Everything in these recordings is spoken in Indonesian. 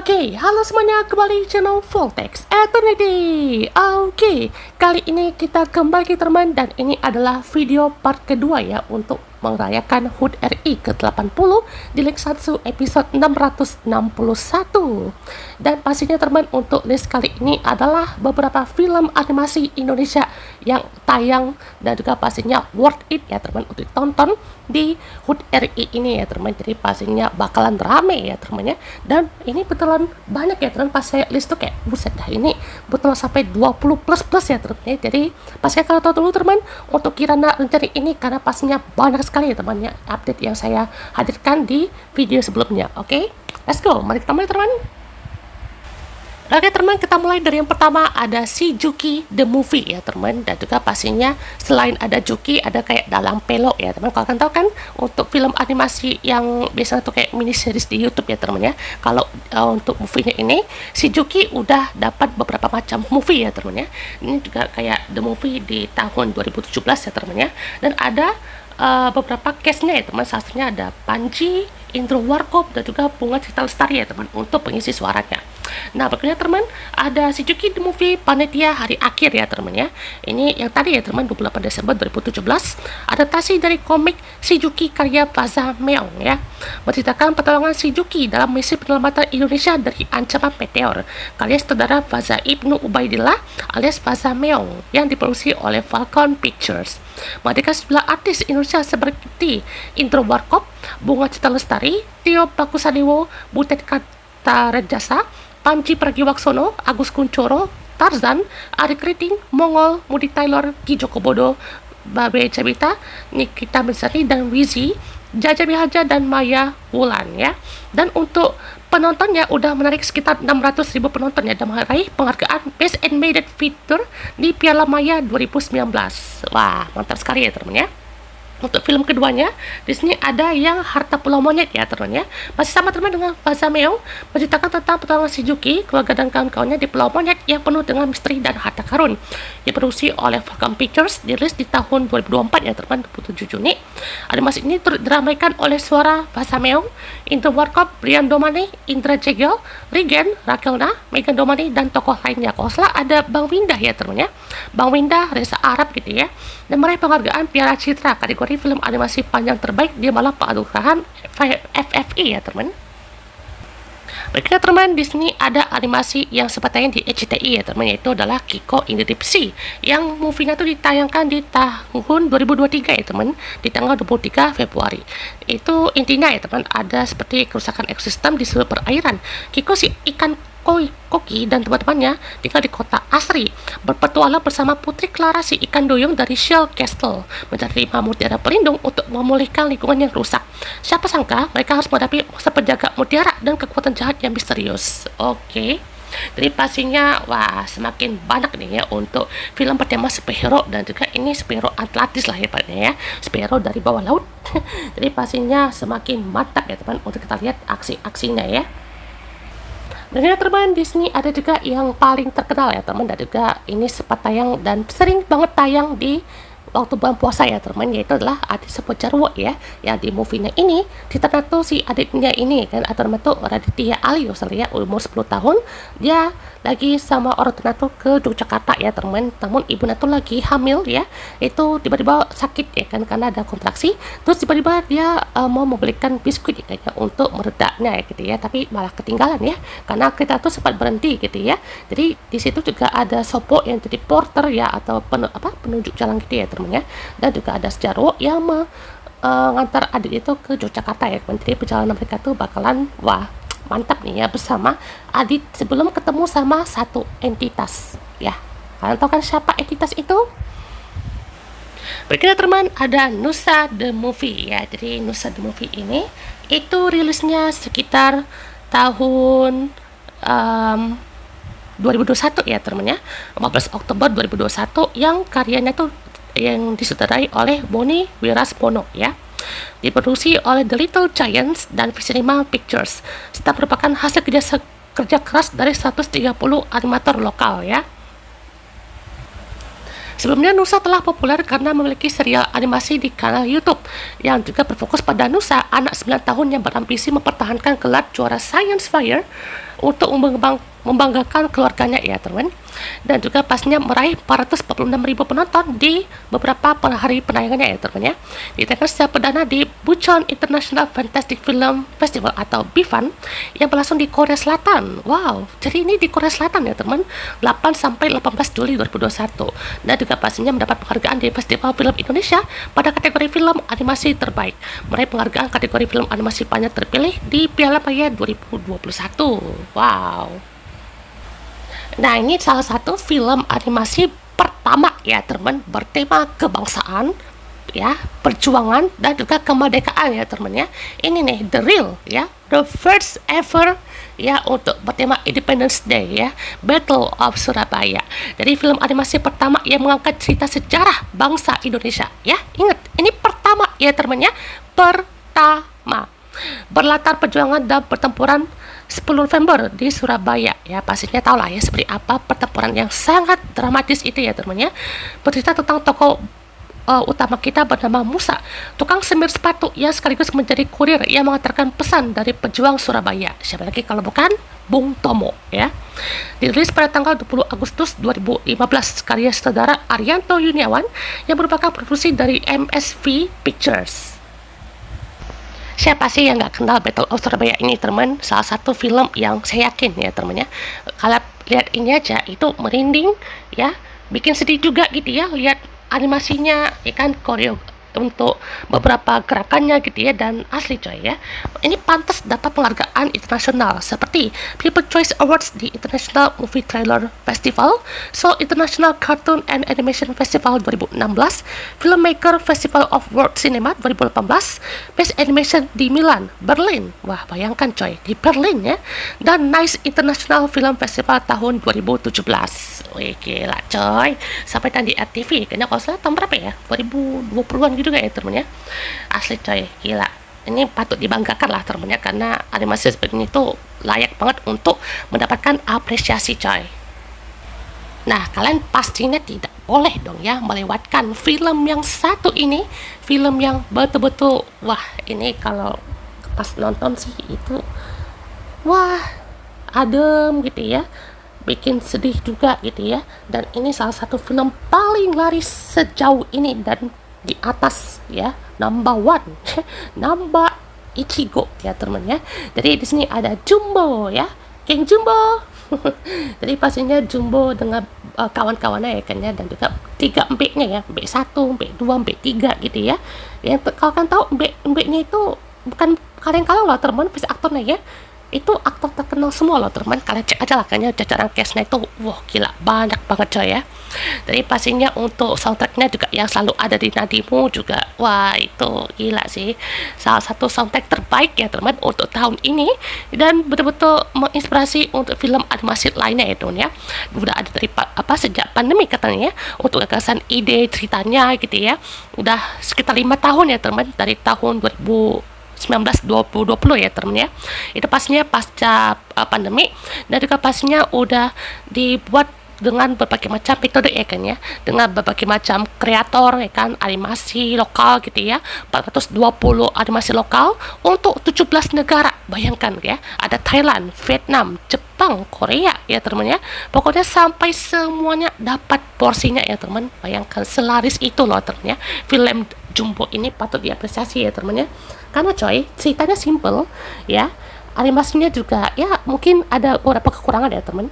Oke, halo semuanya, kembali channel Voltex Eternity. Oke, kali ini kita kembali teman, dan ini adalah video part kedua ya untuk merayakan HUT RI ke-80 di link 1 episode 661. Dan pastinya teman, untuk list kali ini adalah beberapa film animasi Indonesia yang tayang dan juga pastinya worth it ya teman untuk ditonton di HUT RI ini ya teman. Jadi pastinya bakalan rame ya teman ya. Dan ini betulan banyak ya teman, pas saya list tuh kayak buset dah, ini betul sampai 20 plus ya teman ya. Jadi pastinya kalau tahu dulu teman untuk Kirana rencana ini, karena pastinya banyak sekali ya teman ya update yang saya hadirkan di video sebelumnya. Oke, let's go, mari kita mulai teman. Oke teman, kita mulai dari yang pertama, ada si Juki the Movie ya teman. Dan juga pastinya selain ada Juki, ada kayak Dalang Pelok ya teman. Kalau kalian tahu kan, untuk film animasi yang biasanya tuh kayak mini series di YouTube ya teman ya. Kalau untuk movie-nya ini, si Juki udah dapat beberapa macam movie ya teman ya. Ini juga kayak the movie di tahun 2017 ya teman ya. Dan ada beberapa case-nya ya teman. Salah satunya ada Panji, Indro Warkop, dan juga Bunga Citra Lestari ya teman untuk pengisi suaranya. Nah, berikutnya teman, ada si Juki the Movie Panitia Hari Akhir ya teman ya. Ini yang tadi ya teman, 28 Desember 2017, adaptasi dari komik si Juki karya Faza Meong ya. Menceritakan pertolongan si Juki dalam misi penyelamatan Indonesia dari ancaman meteor, karya sutradara Faza Ibnu Ubaidillah alias Faza Meong yang diproduksi oleh Falcon Pictures. Menghadirkan sejumlah artis Indonesia seperti Indro Warkop, Bunga Citra Lestari, Tio Pakusadewo, Butet Kartarejasa, Panji Pragiwaksono, Agus Kuncoro, Tarzan, Ari Kriting, Mongol, Mudi Taylor, Ki Joko Bodo, Babe Cabita, Nikita Mirzani, dan Wizi, Jaja Mihaja, dan Maya Wulan ya. Dan untuk penontonnya udah menarik sekitar 600.000 penonton ya, dan meraih penghargaan Best Animated Feature di Piala Maya 2019. Wah, mantap sekali ya teman ya. Untuk film keduanya, di sini ada yang Harta Pulau Monyet ya teman ya. Masih sama teman dengan Faza Meong, menceritakan tentang pertolongan si Juki, keluarga dan kawan-kawannya di Pulau Monyet yang penuh dengan misteri dan harta karun. Diproduksi oleh Falcon Pictures, dirilis di tahun 2024 ya teman, 27 Juni. Animasi ini turut diramaikan oleh suara Faza Meong, Indro Warkop, Brian Domani, Indra Jegel, Rigen, Rakelna, Megan Domani, dan tokoh lainnya. Kalau salah ada Bang Windah ya teman ya. Bang Windah, Reza Arab gitu ya. Dan meraih penghargaan Piala Citra kategori film animasi panjang terbaik di malam penganugerahan FFI ya teman. Berikutnya teman, di sini ada animasi yang sempat tayang di RCTI ya teman, yaitu adalah Kiko in the Deep Sea, yang movie-nya tuh ditayangkan di tahun 2023 ya teman, di tanggal 23 Februari. Itu intinya ya teman, ada seperti kerusakan ekosistem di seluruh perairan. Kiko si ikan Koki dan teman-temannya tinggal di kota asri, berpetualang bersama Putri Clara si ikan duyung dari Shell Castle, mencari 5 mutiara pelindung untuk memulihkan lingkungan yang rusak. Siapa sangka mereka harus menghadapi masa penjaga mutiara dan kekuatan jahat yang misterius. Oke. Jadi pastinya wah, semakin banyak nih ya untuk film bertema superhero, dan juga ini superhero Atlantis lah hebatnya ya, superhero dari bawah laut. Jadi pastinya semakin mantap ya teman untuk kita lihat aksi-aksinya ya. Dan teman, di sini ada juga yang paling terkenal ya teman, dan juga ini sempat tayang dan sering banget tayang di waktu bulan puasa ya teman, yaitu adalah Adi Sepojarwo ya, yang di movie-nya ini diterima tuh si adiknya ini kan, atau nama tuh Raditya Ali ya, umur 10 tahun, dia lagi sama orang tua tuh ke Yogyakarta ya teman, namun ibunya tuh lagi hamil ya, itu tiba-tiba sakit ya kan karena ada kontraksi, terus tiba-tiba dia mau membelikan biskuit ya kayaknya untuk meredaknya ya gitu ya, tapi malah ketinggalan ya karena kita tuh sempat berhenti gitu ya. Jadi di situ juga ada Sopo yang jadi porter ya, atau penunjuk jalan gitu ya teman ya, dan juga ada Sejarwo yang mengantar adik itu ke Yogyakarta ya. Jadi perjalanan mereka tuh bakalan wah mantap nih ya bersama Adit sebelum ketemu sama satu entitas ya. Kalian tahu kan siapa entitas itu? Berikutnya teman, ada Nusa the Movie ya. Jadi Nusa the Movie ini itu rilisnya sekitar tahun 2021 ya teman ya, 15 Oktober 2021, yang karyanya tuh yang disutradarai oleh Boni Wiraspono ya, diproduksi oleh The Little Giants dan Visinema Pictures, serta merupakan hasil kerja keras dari 130 animator lokal ya. Sebelumnya Nusa telah populer karena memiliki serial animasi di kanal YouTube yang juga berfokus pada Nusa, anak 9 tahun yang berambisi mempertahankan gelar juara Science Fair untuk membanggakan keluarganya ya teman, dan juga pastinya meraih 446.000 penonton di beberapa hari penayangannya ya teman ya. Ditayangkan secara perdana di Bucheon International Fantastic Film Festival atau BIFAN yang berlangsung di Korea Selatan. Wow, jadi ini di Korea Selatan ya teman, 8 sampai 18 Juli 2021, dan juga pastinya mendapat penghargaan di Festival Film Indonesia pada kategori film animasi terbaik, meraih penghargaan kategori film animasi panjang terpilih di Piala Maya 2021. Wow. Nah, ini salah satu film animasi pertama ya teman, bertema kebangsaan ya, perjuangan dan juga kemerdekaan ya teman ya. Ini nih the real ya, the first ever ya untuk bertema Independence Day ya, Battle of Surabaya. Jadi film animasi pertama yang mengangkat cerita sejarah bangsa Indonesia ya. Ingat, ini pertama ya teman ya, pertama. Berlatar perjuangan dan pertempuran 10 November di Surabaya ya, pastinya tahu lah ya seperti apa pertempuran yang sangat dramatis itu ya teman ya. Bercerita tentang tokoh utama kita bernama Musa, tukang semir sepatu yang sekaligus menjadi kurir yang mengantarkan pesan dari pejuang Surabaya. Siapa lagi kalau bukan Bung Tomo ya. Dirilis pada tanggal 20 Agustus 2015 karya saudara Arianto Yuniawan yang merupakan produksi dari MSV Pictures. Siapa sih yang nggak kenal Battle of Surabaya ini teman? Salah satu film yang saya yakin ya teman ya, kalau lihat ini aja itu merinding ya, bikin sedih juga gitu ya, lihat animasinya ya kan, koreo untuk beberapa gerakannya gitu ya, dan asli coy ya, ini pantas dapat penghargaan internasional seperti People Choice Awards di International Movie Trailer Festival, Seoul International Cartoon and Animation Festival 2016, Filmmaker Festival of World Cinema 2018, Best Animation di Milan, Berlin, wah bayangkan coy, di Berlin ya, dan Nice International Film Festival tahun 2017. Wih gila coy, sampai tadi di RTV kayaknya kalau salah tahun berapa ya, 2020-an gitu ya temen ya. Asli coy, gila, ini patut dibanggakan lah temen ya, karena animasi seperti ini tuh layak banget untuk mendapatkan apresiasi coy. Nah, kalian pastinya tidak boleh dong ya melewatkan film yang satu ini, film yang betul-betul wah, ini kalau pas nonton sih itu wah adem gitu ya, bikin sedih juga gitu ya, dan ini salah satu film paling laris sejauh ini dan di atas ya, number one number Ichigo ya teman ya. Jadi di sini ada Jumbo ya, King Jumbo jadi pastinya Jumbo dengan kawan-kawannya ya kan ya, dan juga 3 mbeknya ya, mbek 1, mbek 2, mbek 3 gitu ya. Yang kalau kalian tahu mbeknya itu bukan kalian loh teman, voice aktornya ya, itu aktor terkenal semua loh teman, kalian cek aja lah kayaknya jajaran castnya itu wah gila banyak banget coy ya. Jadi pastinya untuk soundtracknya juga yang selalu ada di nadimu juga, wah itu gila sih, salah satu soundtrack terbaik ya teman untuk tahun ini, dan betul-betul menginspirasi untuk film animasi lainnya ya teman ya. Udah ada dari sejak pandemi katanya ya, untuk gagasan ide ceritanya gitu ya, udah sekitar 5 tahun ya teman, dari tahun 2019-2020 ya teman ya, itu pastinya pasca pandemi, dan juga pastinya udah dibuat dengan berbagai macam metode ya kan ya, dengan berbagai macam kreator ya kan, animasi lokal gitu ya, 420 animasi lokal untuk 17 negara, bayangkan ya, ada Thailand, Vietnam, Jepang, Korea ya teman ya, pokoknya sampai semuanya dapat porsinya ya teman, bayangkan selaris itu loh teman ya. Film Jumbo ini patut diapresiasi ya teman ya, karena coy ceritanya simple ya, animasinya juga ya mungkin ada beberapa kekurangan ya teman,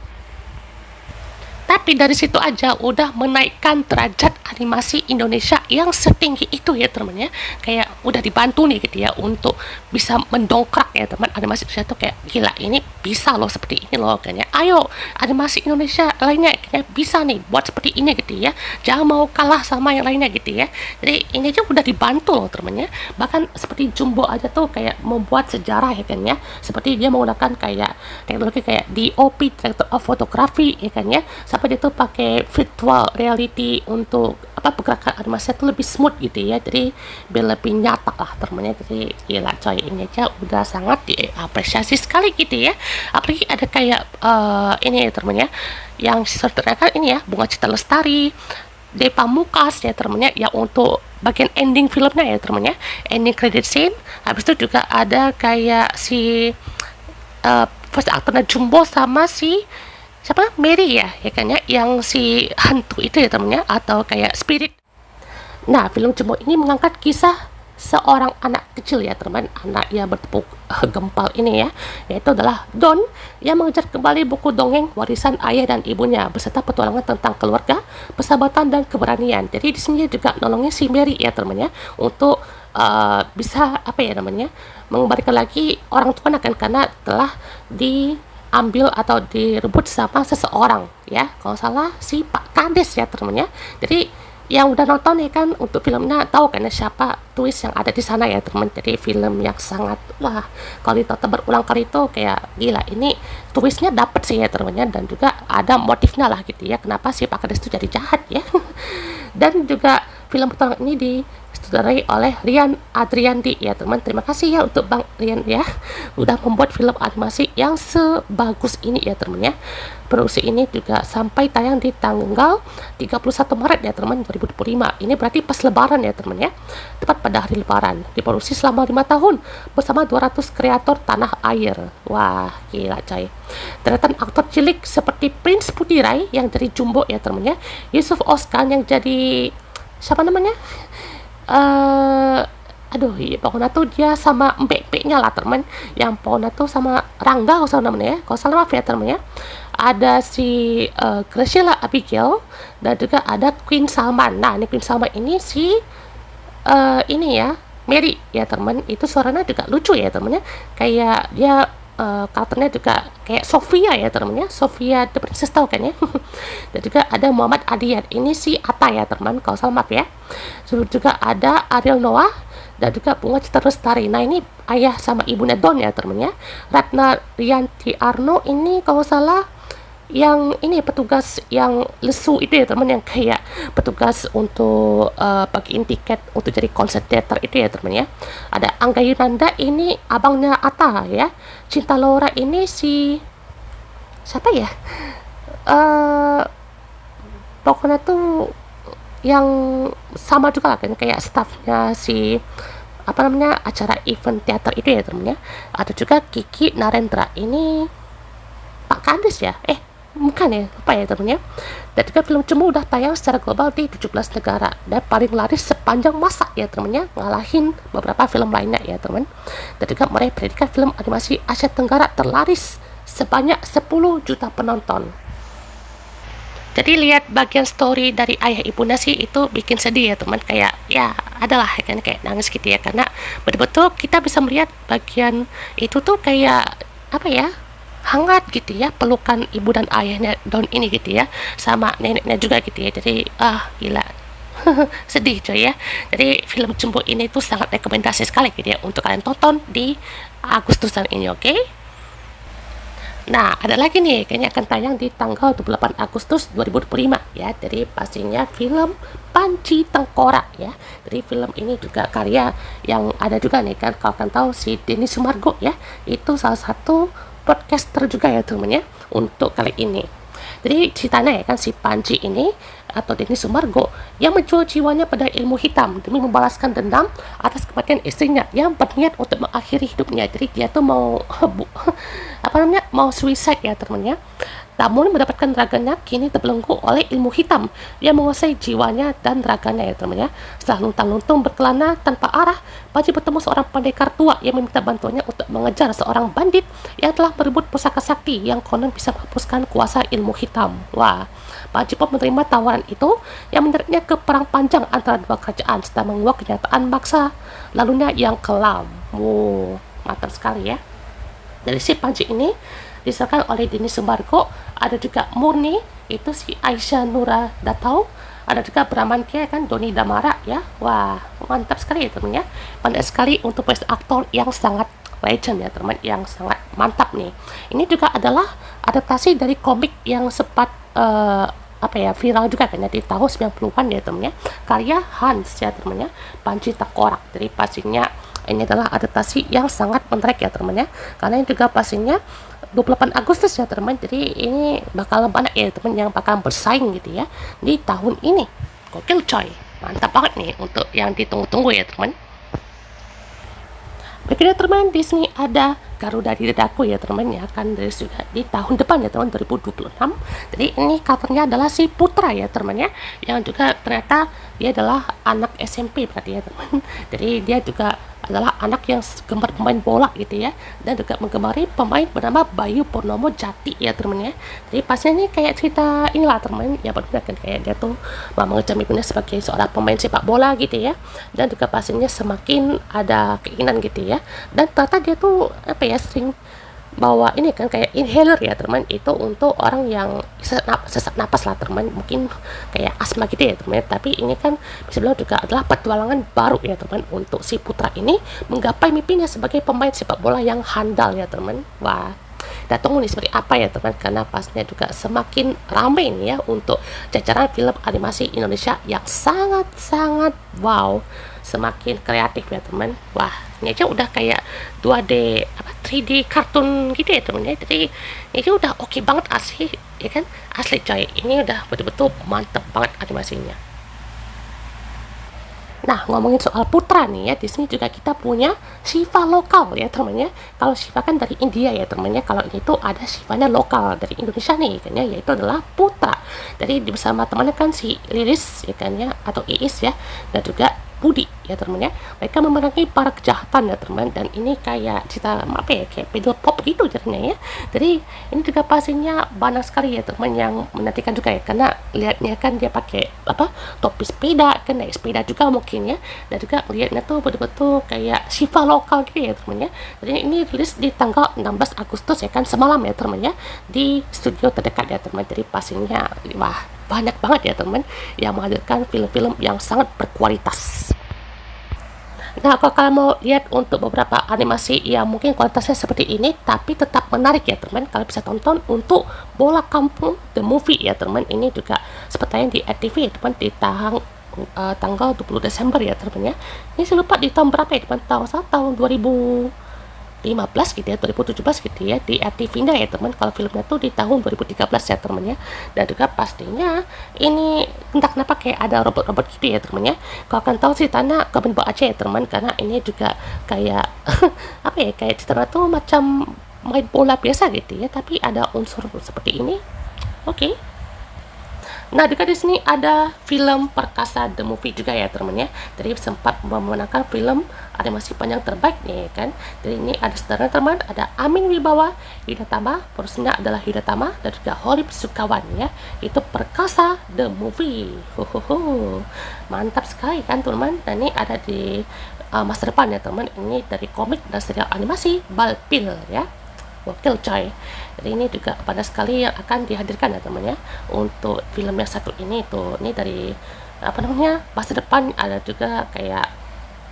tapi dari situ aja udah menaikkan derajat animasi Indonesia yang setinggi itu ya teman ya, kayak udah dibantu nih gitu ya untuk bisa mendongkrak ya teman animasi Indonesia tuh, kayak gila ini bisa loh seperti ini loh kayaknya, ayo animasi Indonesia lainnya kayaknya bisa nih buat seperti ini gitu ya, jangan mau kalah sama yang lainnya gitu ya. Jadi ini aja udah dibantu loh teman ya, bahkan seperti Jumbo aja tuh kayak membuat sejarah ya kan ya, seperti dia menggunakan kayak teknologi kayak DOP, director of photography ya kan ya, sampai dia tuh pakai virtual reality untuk pergerakan animasi itu lebih smooth gitu ya, jadi biar lebih nyata lah temennya. Jadi gila coy, ini aja udah sangat diapresiasi sekali gitu ya. Apalagi ada kayak ini ya temennya, yang kan ini ya, Bunga Citra Lestari, Depa Mukas ya temennya, yang untuk bagian ending filmnya ya temennya, ending credit scene. Habis itu juga ada kayak si voice aktornya Jumbo sama si siapa, Mary ya kan ya, yang si hantu itu ya temennya, atau kayak spirit. Nah, film Jumbo ini mengangkat kisah seorang anak kecil ya teman, anak yang bertepuk gempal ini ya, yaitu adalah Don yang mengejar kembali buku dongeng warisan ayah dan ibunya beserta petualangan tentang keluarga, persahabatan dan keberanian. Jadi di sini juga nolongin si Mary ya teman ya, untuk bisa apa ya namanya, mengembalikan lagi orang tua kan, karena telah diambil atau direbut sama seseorang ya, kalau salah si Pak Kades ya teman ya. Jadi yang udah nonton ya kan untuk filmnya tahu kan ya siapa twist yang ada di sana ya teman. Jadi film yang sangat wah, kalau ditonton berulang kali itu kayak gila, ini twistnya dapet sih ya teman ya, dan juga ada motifnya lah gitu ya, kenapa si Pak Kades itu jadi jahat ya. Dan juga film pertama ini disutradarai oleh Rian Adriandi ya teman. Terima kasih ya untuk Bang Rian ya, udah membuat film animasi yang sebagus ini ya teman ya. Produksi ini juga sampai tayang di tanggal 31 Maret ya teman 2025. Ini berarti pas lebaran ya teman ya, tepat pada hari lebaran. Diproduksi selama 5 tahun bersama 200 kreator tanah air. Wah gila coy. Deretan aktor cilik seperti Prince Putirai yang dari Jumbo ya teman ya, Yusuf Oskan yang jadi siapa namanya, aduh iya, pokoknya tuh dia sama mbek-mbeknya lah teman, yang pokoknya tuh sama Rangga kalau salah namanya ya, kalau salah maaf ya teman ya. Ada si Graciela Abigail dan juga ada Queen Salman. Nah ini Queen Salman ini si ini ya Mary ya teman, itu suaranya juga lucu ya temannya, kayak dia karakternya juga kayak Sofia ya teman-teman ya, Sofia the Princess tahu kan ya. Dan juga ada Muhammad Adian, ini si Atta ya teman, kalau salah maaf ya. Terus juga ada Ariel Noah dan juga Bunga Citra Lestari. Nah ini ayah sama ibunya Don ya teman ya. Ratna Rianti Arno ini kalau salah yang ini petugas yang lesu itu ya teman, yang kayak petugas untuk bagiin tiket untuk jadi konser teater itu ya teman ya. Ada Angga Yunanda, ini abangnya Atta ya. Cinta Laura ini si siapa ya, pokoknya tuh yang sama juga lah kan, kayak staffnya si apa namanya acara event teater itu ya teman ya. Ada juga Kiki Narendra, ini Pak Kades ya, bukan ya, lupa ya teman ya. Dan juga film Cemu udah tayang secara global di 17 negara dan paling laris sepanjang masa ya teman ya, ngalahin beberapa film lainnya ya teman. Dan juga meraih predikat film animasi Asia Tenggara terlaris sebanyak 10 juta penonton. Jadi lihat bagian story dari ayah ibu nasi itu bikin sedih ya teman, kayak ya adalah kan kayak nangis gitu ya, karena betul-betul kita bisa melihat bagian itu tuh kayak apa ya, hangat gitu ya, pelukan ibu dan ayahnya Don ini gitu ya, sama neneknya juga gitu ya. Jadi gila sedih coy ya. Jadi film Jumbo ini tuh sangat rekomendasi sekali gitu ya untuk kalian tonton di Agustusan ini, oke? Nah ada lagi nih kayaknya akan tayang di tanggal 28 Agustus 2025 ya, jadi pastinya film Panci Tengkorak ya. Jadi film ini juga karya yang ada juga nih kan, kalau kalian tahu si Denny Sumargo ya, itu salah satu podcaster juga ya teman ya untuk kali ini. Jadi ceritanya ya kan si Panci ini atau Denny Sumargo yang menjual jiwanya pada ilmu hitam demi membalaskan dendam atas kematian istrinya yang berniat untuk mengakhiri hidupnya. Jadi dia tuh mau mau suicide ya teman-teman ya. Namun mendapatkan raganya kini terbelenggu oleh ilmu hitam yang menguasai jiwanya dan raganya ya teman ya. Setelah luntang-luntung berkelana tanpa arah, Panji bertemu seorang pendekar tua yang meminta bantuannya untuk mengejar seorang bandit yang telah merebut pusaka sakti yang konon bisa menghapuskan kuasa ilmu hitam. Wah, Panji pun menerima tawaran itu yang menyeretnya ke perang panjang antara dua kerajaan serta menguak kenyataan maksa lalunya yang kelam. Wow, mantap sekali ya. Dari si Panji ini diserahkan oleh Denny Sumargo, ada juga Murni, itu si Aisyah Nura Datau, ada juga Bramantya kan, Doni Damara ya. Wah, mantap sekali ya teman ya. Pandai sekali untuk voice aktor yang sangat legend ya teman, yang sangat mantap nih. Ini juga adalah adaptasi dari komik yang sempat viral juga kan ya di tahun 90-an ya teman ya. Karya Hans ya teman ya, Panci Tengkorak. Jadi pastinya ini adalah adaptasi yang sangat menarik ya teman ya, karena ini juga pastinya 28 Agustus ya teman, jadi ini bakal banyak ya teman yang bakal bersaing gitu ya di tahun ini. Gokil coy, mantap banget nih untuk yang ditunggu-tunggu ya teman. Berikutnya teman, di sini ada Garuda di Dadaku ya teman, ya akan rilis juga di tahun depan ya teman, 2026. Jadi ini covernya adalah si Putra ya teman ya, yang juga ternyata dia adalah anak SMP berarti ya teman. Jadi dia juga adalah anak yang gemar pemain bola gitu ya, dan juga menggemari pemain bernama Bayu Purnomo Jati ya teman ya. Jadi pastinya ini kayak cerita inilah teman ya, benar kan, kayak dia tuh mengejar mimpinya sebagai seorang pemain sepak bola gitu ya, dan juga pastinya semakin ada keinginan gitu ya, dan ternyata dia tuh apa ya, sering bawa ini kan kayak inhaler ya teman, itu untuk orang yang sesak napas lah teman, mungkin kayak asma gitu ya teman. Tapi ini kan bisa bilang juga adalah petualangan baru ya teman untuk si Putra ini menggapai mimpinya sebagai pemain sepak bola yang handal ya teman. Wah, kita tunggu nih seperti apa ya teman, karena pastinya juga semakin ramai nih ya untuk jajaran film animasi Indonesia yang sangat-sangat wow, semakin kreatif ya teman. Wah, ini aja udah kayak 2D 3D kartun gitu ya teman ya. Jadi ini udah oke banget asli ya kan, asli coy, ini udah betul-betul mantep banget animasinya. Nah, ngomongin soal Putra nih ya, di sini juga kita punya Shiva lokal ya teman-teman ya. Kalau Shiva kan dari India ya teman-teman ya. Kalau ini tuh ada Shivanya lokal dari Indonesia nih kan ya, yaitu adalah Putra. Jadi bersama temannya kan si Lilis ya kan ya, atau Iis ya, dan juga Budi ya teman ya. Mereka memerangi para kejahatan ya teman, dan ini kayak cerita apa ya, kayak pedal pop gitu jadinya ya. Jadi ini juga pastinya banyak sekali ya teman yang menantikan juga ya, karena lihatnya kan dia pakai apa, topi sepeda kan, naik sepeda juga mungkin ya, dan juga lihatnya tuh betul-betul kayak Shiva lokal gitu ya teman ya. Jadi ini rilis di tanggal 16 Agustus ya kan, semalam ya teman ya, di studio terdekat ya teman. Jadi pastinya wah, banyak banget ya teman yang menghadirkan film-film yang sangat berkualitas. Nah, kalau kalian mau lihat untuk beberapa animasi yang mungkin kualitasnya seperti ini tapi tetap menarik ya teman, kalian bisa tonton untuk Bola Kampung The Movie ya teman. Ini juga sepertinya di ATV ya teman, di tanggal 20 Desember ya teman ya. Ini saya lupa di tahun berapa ya teman, tahun 2015 gitu ya, 2017 gitu ya, di RTV-nya ya teman. Kalau filmnya tuh di tahun 2013 ya teman ya. Dan juga pastinya ini entah kenapa kayak ada robot-robot gitu ya teman ya. Kalau kalian tahu sih tanah Kamen aja ya teman, karena ini juga kayak apa ya, kayak cerita tuh macam main bola biasa gitu ya, tapi ada unsur seperti ini. Oke. Nah, juga di sini ada film Perkasa The Movie juga ya teman ya. Jadi sempat memenangkan film animasi panjang terbaik nih kan. Jadi ini ada saudara teman, ada Amin Wibawa, Yuda Tama, produsernya adalah Yuda Tama, dan juga Holip Sukawan ya. Itu Perkasa The Movie. Mantap sekali kan teman. Dan ini ada di masa depan ya teman. Ini dari komik dan serial animasi Balpil ya. Wakil coy. Jadi ini juga pada sekali yang akan dihadirkan ya teman ya, untuk film yang satu ini tuh. Ini dari apa namanya, masa depan, ada juga kayak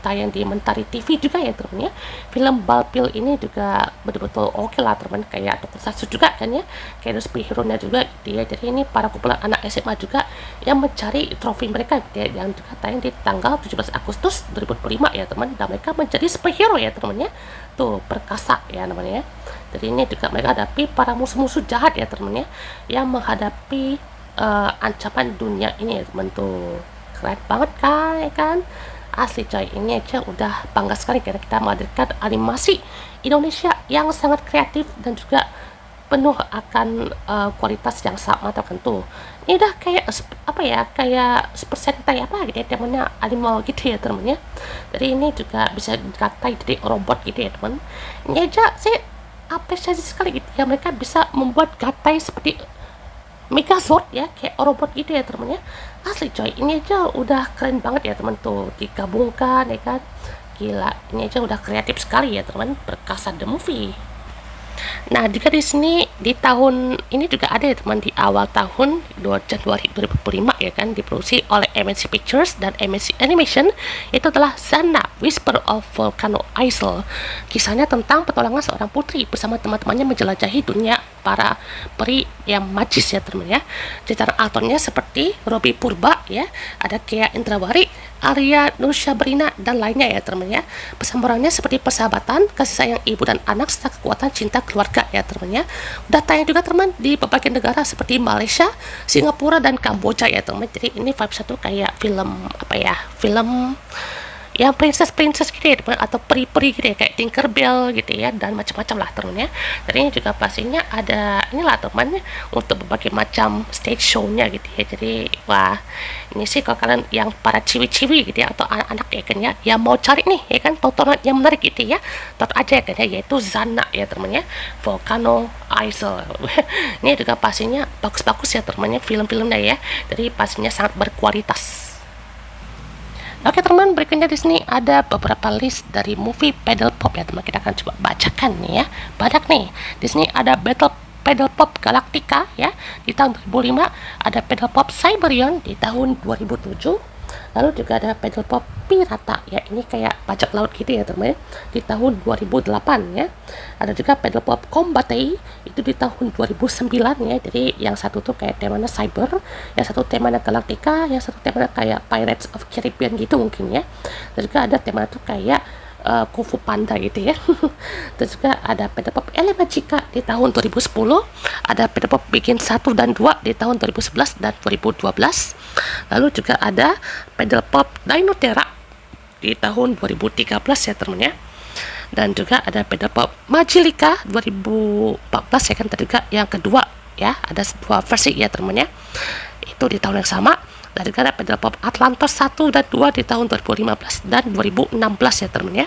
tayang di Mentari TV juga ya teman ya. Film Balpil ini juga betul-betul oke lah teman, kayak Tokusatsu juga kan ya, kayak superhero-nya juga dia. Jadi ini para kumpulan anak SMA juga yang mencari trofi mereka gitu ya, yang juga tayang di tanggal 17 Agustus 2025 ya teman, dan mereka menjadi superhero ya teman ya. Tuh Perkasa ya namanya ya. Jadi ini juga mereka hadapi para musuh-musuh jahat ya teman ya, yang menghadapi ancaman dunia ini ya teman. Tuh keren banget kan ya kan, asli coy. Ini aja udah bangga sekali karena kita menghadirkan animasi Indonesia yang sangat kreatif dan juga penuh akan kualitas yang sangat mantap kan tuh. Ini udah kayak apa ya, kayak Super Sentai apa gitu ya temennya, animal gitu ya temen ya. Jadi ini juga bisa dikatai jadi robot gitu ya temen. Ini aja sih apresiasi sekali gitu ya, mereka bisa membuat gatai seperti Megazord ya, kayak robot gitu ya temen ya. Asli coy, ini aja udah keren banget ya temen tuh, digabungkan ya kan. Gila, ini aja udah kreatif sekali ya teman. Perkasa The Movie. Nah, juga di sini di tahun ini juga ada ya teman, di awal tahun 2 Januari 2005 ya kan, diproduksi oleh MNC Pictures dan MNC Animation. Itu adalah Zanna Whisper of Volcano Isle. Kisahnya tentang petualangan seorang putri bersama teman-temannya menjelajahi dunia para peri yang magis ya teman ya. Jajaran aktornya seperti Robby Purba ya, ada Kea Indrawari, Arya Nursabrina, dan lainnya ya teman ya. Pesan seperti persahabatan, kasih sayang ibu dan anak, serta kekuatan cinta keluarga ya teman ya. Udah tayang juga teman di berbagai negara seperti Malaysia, Singapura, dan Kamboja ya teman. Jadi ini vibe satu kayak film apa ya, film yang princess gitu ya teman, atau peri-peri gitu ya, kayak Tinkerbell gitu ya, dan macam-macam lah teman ya. Jadi ini juga pastinya ada inilah teman untuk berbagai macam stage show-nya gitu ya. Jadi wah, ini sih kalau kalian yang para ciwi-ciwi gitu ya, atau anak-anak ya kan ya, yang mau cari nih ya kan tontonan yang menarik gitu ya, tonton aja ya kan ya, yaitu Zana ya teman ya, Volcano Isle. Ini juga pastinya bagus-bagus ya teman ya, film-filmnya ya. Jadi pastinya sangat berkualitas. Oke teman, berikutnya di sini ada beberapa list dari movie Paddle Pop ya teman. Kita akan coba bacakan nih ya. Banyak nih. Di sini ada Paddle Pop Galactica ya di tahun 2005, ada Paddle Pop Cyberion di tahun 2007. Lalu juga ada Paddle Pop Pirata ya, ini kayak bajak laut gitu ya teman, di tahun 2008 ya. Ada juga Paddle Pop Combate itu di tahun 2009 ya. Jadi yang satu tuh kayak temanya cyber, yang satu temanya Galactica, yang satu temanya kayak Pirates of Caribbean gitu mungkin ya. Dan juga ada tema tuh kayak Kung Fu Panda gitu ya. Terus juga ada Paddle Pop Elemagica di tahun 2010, ada Paddle Pop Begin 1 dan 2 di tahun 2011 dan 2012. Lalu juga ada Paddle Pop Dinoterra di tahun 2013 ya teman ya. Dan juga ada Paddle Pop Magicka 2014 ya kan, tadi juga yang kedua ya, ada dua versi ya teman ya, itu di tahun yang sama. Dan juga ada Paddle Pop Atlantis 1 dan 2 di tahun 2015 dan 2016 ya teman ya.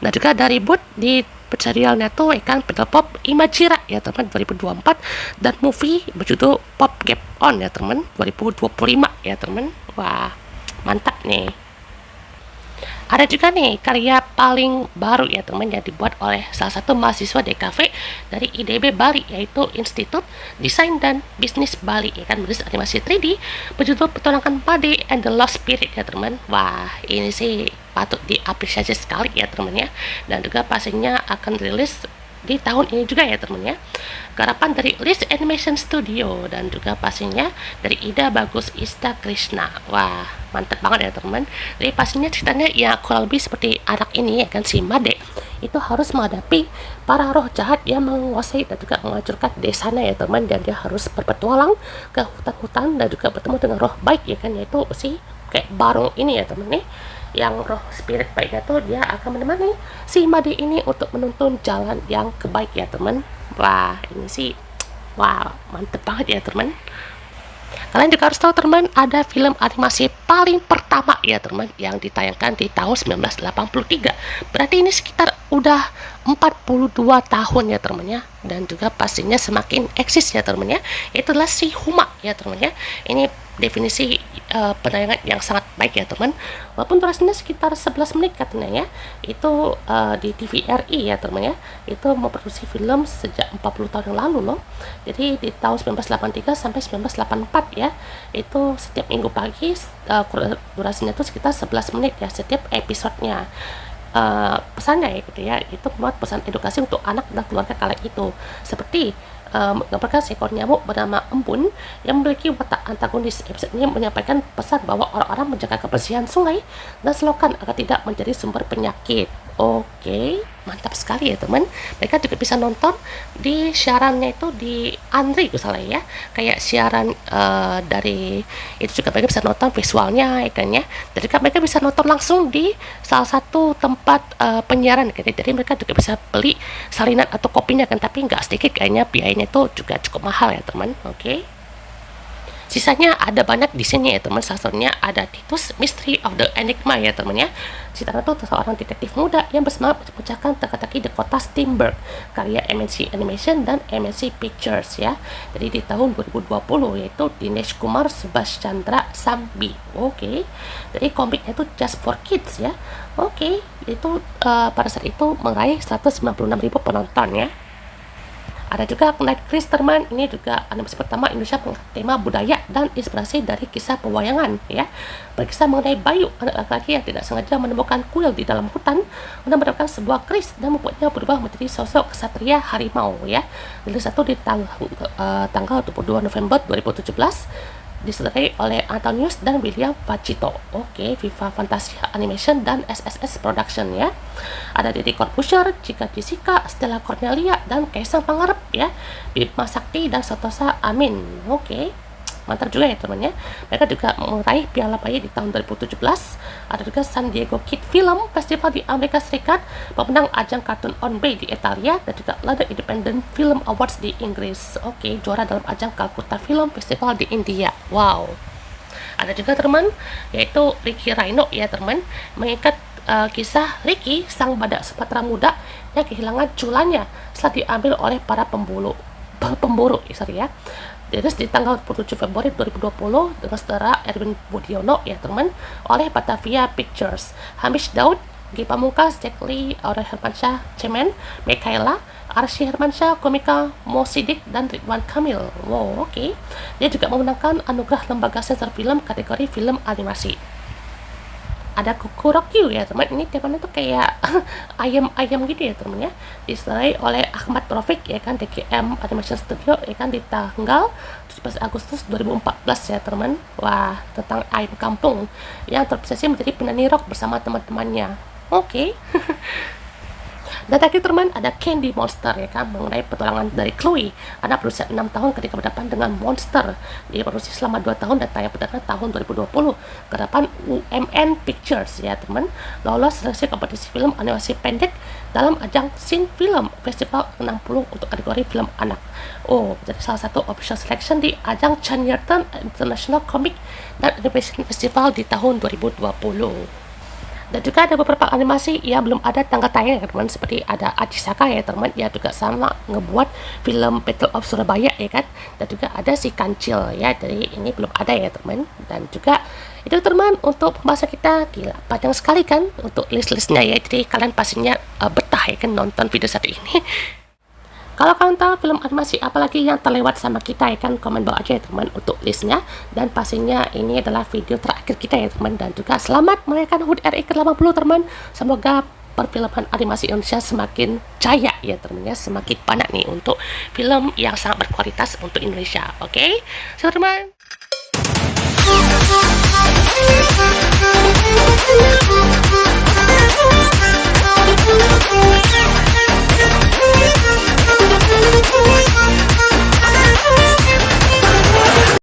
Dan juga ada reboot di serialnya tuh ya kan, Paddle Pop Imajira ya teman 2024, dan movie berjudul Pop Gap On ya teman 2025 ya teman. Wah, mantap nih. Ada juga nih karya paling baru ya teman, yang dibuat oleh salah satu mahasiswa DKV dari IDB Bali, yaitu Institut Desain dan Bisnis Bali ya kan, menulis animasi 3D berjudul Petualangan Pade and the Lost Spirit ya teman. Wah, ini sih patut diapresiasi sekali ya teman ya. Dan juga pastinya akan rilis di tahun ini juga ya teman ya. Garapan dari List Animation Studio, dan juga pastinya dari Ida Bagus Ista Krishna. Wah, mantep banget ya teman. Jadi pastinya ceritanya ya kurang lebih seperti anak ini ya kan, si Made itu harus menghadapi para roh jahat yang menguasai dan juga menghancurkan desanya ya teman, dan dia harus berpetualang ke hutan-hutan dan juga bertemu dengan roh baik ya kan, yaitu si kayak Barong ini ya teman nih, yang roh spirit baiknya tuh dia akan menemani si Made ini untuk menuntun jalan yang kebaik ya teman. Wah, ini sih wow, mantep banget ya teman. Kalian juga harus tahu teman, ada film animasi paling pertama ya teman, yang ditayangkan di tahun 1983. Berarti ini sekitar udah 42 tahun ya teman ya. Dan juga pastinya semakin eksis ya teman ya. Itulah si Huma ya teman ya. Ini definisi penayangan yang sangat baik ya teman. Walaupun durasinya sekitar 11 menit katanya ya. Itu di TVRI ya teman ya. Itu memproduksi film sejak 40 tahun yang lalu loh. Jadi di tahun 1983 sampai 1984 ya. Itu setiap minggu pagi, durasinya itu sekitar 11 menit ya setiap episodenya. Pesannya ya gitu ya, itu membuat pesan edukasi untuk anak dan keluarga kala itu, seperti menggambarkan seekor nyamuk bernama Embun yang memiliki watak antagonis. Episode ini menyampaikan pesan bahwa orang-orang menjaga kebersihan sungai dan selokan agar tidak menjadi sumber penyakit. Oke, mantap sekali ya teman. Mereka juga bisa nonton di siarannya itu di Andri misalnya ya, kayak siaran dari itu juga mereka bisa nonton visualnya ya kan ya. Jadi kan mereka bisa nonton langsung di salah satu tempat penyiaran kan. Jadi mereka juga bisa beli salinan atau kopinya kan, tapi nggak sedikit kayaknya, biayanya itu juga cukup mahal ya teman. Oke. Sisanya ada banyak di sini ya teman. Salah satunya ada Titus Mystery of the Enigma ya teman ya. Ceritanya tuh seorang detektif muda yang bersemangat memecahkan teka-teki di kota Steamburg, karya MNC Animation dan MNC Pictures ya. Jadi di tahun 2020, yaitu Dinesh Kumar Subhash Chandra Sambi. Oke. Jadi komiknya itu just for kids ya. Oke. Itu pada saat itu meraih 196.000 penonton ya. Ada juga Night Chris teman, ini juga animasi pertama Indonesia mengangkat tema budaya dan inspirasi dari kisah pewayangan ya. Berkisah mengenai Bayu, anak laki-laki yang tidak sengaja menemukan kuil di dalam hutan dan mendapatkan sebuah keris dan membuatnya berubah menjadi sosok kesatria harimau ya. Rilis satu di tanggal 22 November 2017. Disutradarai oleh Antonius dan William Pacito. Oke, Viva Fantasia Animation dan SSS Production ya. Ada Deddy Corbuzier, Cika Jessica, Stella Cornelia, dan Kaisang Pangarep ya. Bima Sakti dan Santosa Amin. Oke. mantap juga ya teman ya. Mereka juga meraih piala bayi di tahun 2017. Ada juga San Diego Kid Film Festival di Amerika Serikat, pemenang ajang Cartoon on Bay di Italia, dan juga London Independent Film Awards di Inggris. Oke, juara dalam ajang Calcutta Film Festival di India. Wow. Ada juga teman, yaitu Ricky Rhino ya teman, mengikat kisah Ricky, sang badak Sumatera muda yang kehilangan culannya setelah diambil oleh para pemburu ya. Terus di tanggal 27 Februari 2020 dengan saudara Erwin Budiono ya teman, oleh Batavia Pictures. Hamish Daud, Gi Pamungkas, Jack Lee, Aurel Hermansyah, Cemen, Mikaela, Arsy Hermansyah, komika Mo Sidik, dan Ridwan Kamil. Wow, oke. Dia juga memenangkan anugerah lembaga sensor film kategori film animasi. Ada Kukurokyu ya teman, ini temanya tuh kayak ayam-ayam gitu ya teman ya, disutradarai oleh Ahmad Rafiq ya kan, DKM Animation Studio ya kan, di tanggal 17 Agustus 2014 ya teman. Wah, tentang ayam kampung yang terobsesi menjadi penyanyi rock bersama teman-temannya. Oke. Dan terakhir teman, ada Candy Monster ya kan, mengenai petualangan dari Chloe, anak berusia 6 tahun ketika berhadapan dengan monster. Dia produksi selama 2 tahun dan tayang perdana tahun 2020 ke hadapan UMN Pictures ya teman. Lolos seleksi kompetisi film animasi pendek dalam ajang Sin Film Festival 60 untuk kategori film anak. Oh, jadi salah satu official selection di ajang Chanyerton International Comic dan Animation Festival di tahun 2020. Dan juga ada beberapa animasi yang belum ada tanggal tayang ya teman, seperti ada Achisaka ya teman, ya juga sama ngebuat film Battle of Surabaya ya kan, dan juga ada si Kancil ya, jadi ini belum ada ya teman. Dan juga itu teman untuk pembahasan kita, gila panjang sekali kan untuk list-listnya ya, jadi kalian pastinya betah ya kan nonton video satu ini. Kalau kalian tahu film animasi apalagi yang terlewat sama kita ya kan, komen bawah aja ya teman untuk listnya. Dan pastinya ini adalah video terakhir kita ya teman. Dan juga selamat merayakan HUT RI ke-80 teman. Semoga perfilman animasi Indonesia semakin jaya ya teman ya, semakin banyak nih untuk film yang sangat berkualitas untuk Indonesia. Oke, so teman.